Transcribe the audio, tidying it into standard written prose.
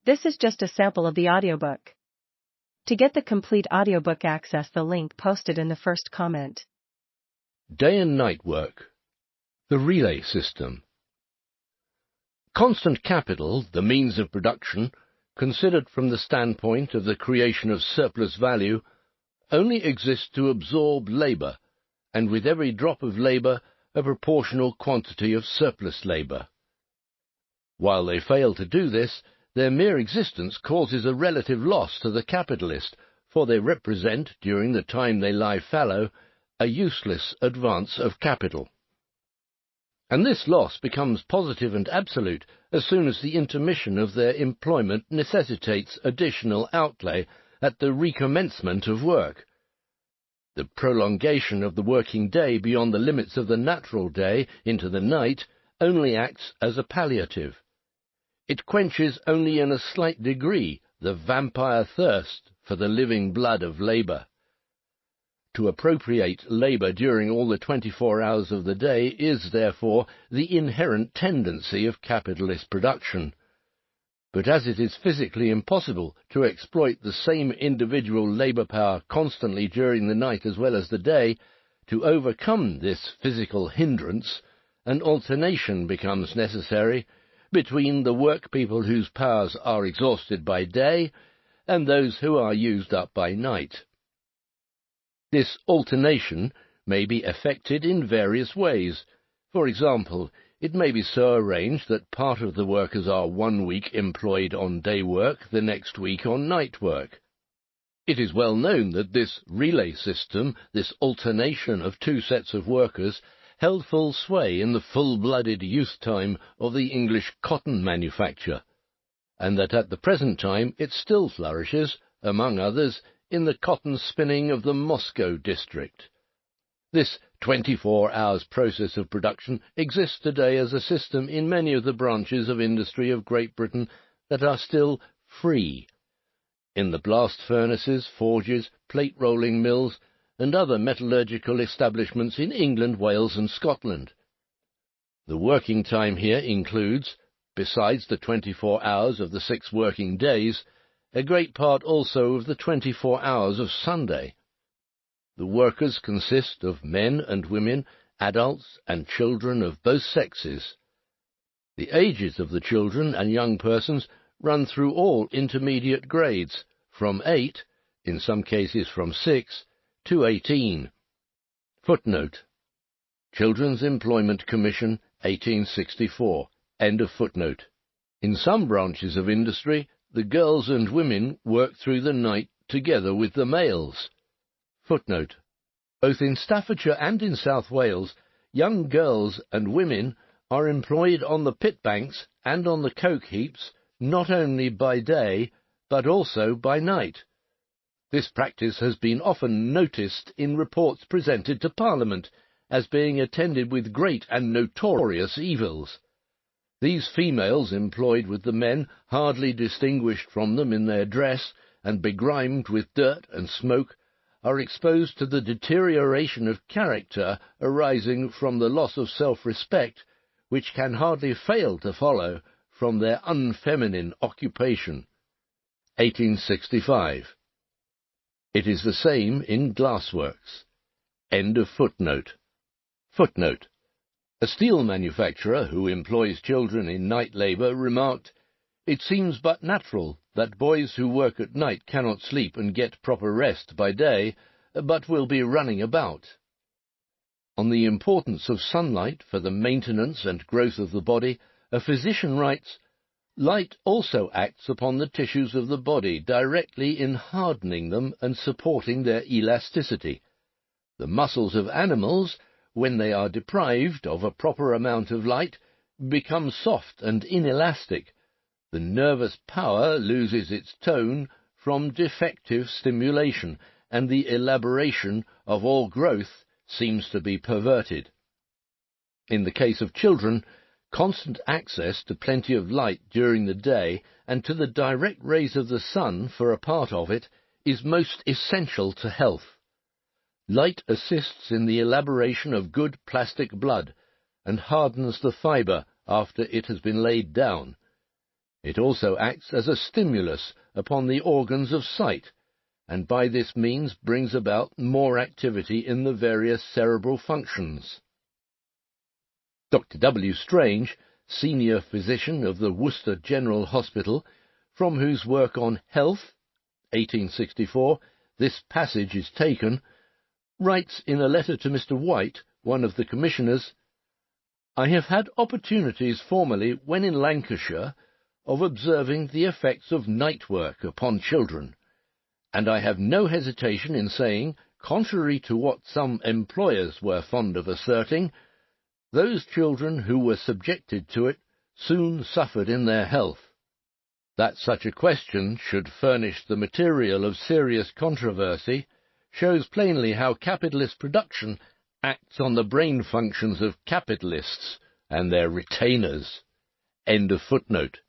This is just a sample of the audiobook. To get the complete audiobook, access the link posted in the first comment. Day and night work. The relay system. Constant capital, the means of production, considered from the standpoint of the creation of surplus value, only exists to absorb labour, and with every drop of labour a proportional quantity of surplus labour. While they fail to do this, their mere existence causes a relative loss to the capitalist, for they represent, during the time they lie fallow, a useless advance of capital. And this loss becomes positive and absolute as soon as the intermission of their employment necessitates additional outlay at the recommencement of work. The prolongation of the working day beyond the limits of the natural day into the night only acts as a palliative. It quenches only in a slight degree the vampire thirst for the living blood of labour. To appropriate labour during all the 24 hours of the day is, therefore, the inherent tendency of capitalist production. But as it is physically impossible to exploit the same individual labour power constantly during the night as well as the day, to overcome this physical hindrance, an alternation becomes necessary between the workpeople whose powers are exhausted by day and those who are used up by night. This alternation may be effected in various ways. For example, it may be so arranged that part of the workers are 1 week employed on day work, the next week on night work. It is well known that this relay system, this alternation of two sets of workers, held full sway in the full-blooded youth time of the English cotton manufacture, and that at the present time it still flourishes, among others, in the cotton spinning of the Moscow district. This 24 hours process of production exists today as a system in many of the branches of industry of Great Britain that are still free. In the blast furnaces, forges, plate-rolling mills, and other metallurgical establishments in England, Wales, and Scotland. The working time here includes, besides the 24 hours of the 6 working days, a great part also of the 24 hours of Sunday. The workers consist of men and women, adults and children of both sexes. The ages of the children and young persons run through all intermediate grades, from 8, in some cases from 6, to 18. Footnote: Children's Employment Commission, 1864. End of footnote. In some branches of industry, the girls and women work through the night together with the males. Footnote: Both in Staffordshire and in South Wales, young girls and women are employed on the pit banks and on the coke heaps not only by day, but also by night. This practice has been often noticed in reports presented to Parliament as being attended with great and notorious evils. These females employed with the men, hardly distinguished from them in their dress, and begrimed with dirt and smoke, are exposed to the deterioration of character arising from the loss of self-respect, which can hardly fail to follow from their unfeminine occupation. 1865. It is the same in glassworks. End of footnote. Footnote: A steel manufacturer who employs children in night labour remarked, "It seems but natural that boys who work at night cannot sleep and get proper rest by day, but will be running about." On the importance of sunlight for the maintenance and growth of the body, a physician writes, "Light also acts upon the tissues of the body directly in hardening them and supporting their elasticity. The muscles of animals, when they are deprived of a proper amount of light, become soft and inelastic. The nervous power loses its tone from defective stimulation, and the elaboration of all growth seems to be perverted. In the case of children, constant access to plenty of light during the day and to the direct rays of the sun for a part of it is most essential to health. Light assists in the elaboration of good plastic blood, and hardens the fibre after it has been laid down. It also acts as a stimulus upon the organs of sight, and by this means brings about more activity in the various cerebral functions. Dr. W. Strange, senior physician of the Worcester General Hospital, from whose work on Health, 1864, this passage is taken, writes in a letter to Mr. White, one of the commissioners, "I have had opportunities formerly, when in Lancashire, of observing the effects of night work upon children, and I have no hesitation in saying, contrary to what some employers were fond of asserting, those children who were subjected to it soon suffered in their health. That such a question should furnish the material of serious controversy shows plainly how capitalist production acts on the brain functions of capitalists and their retainers." End of footnote.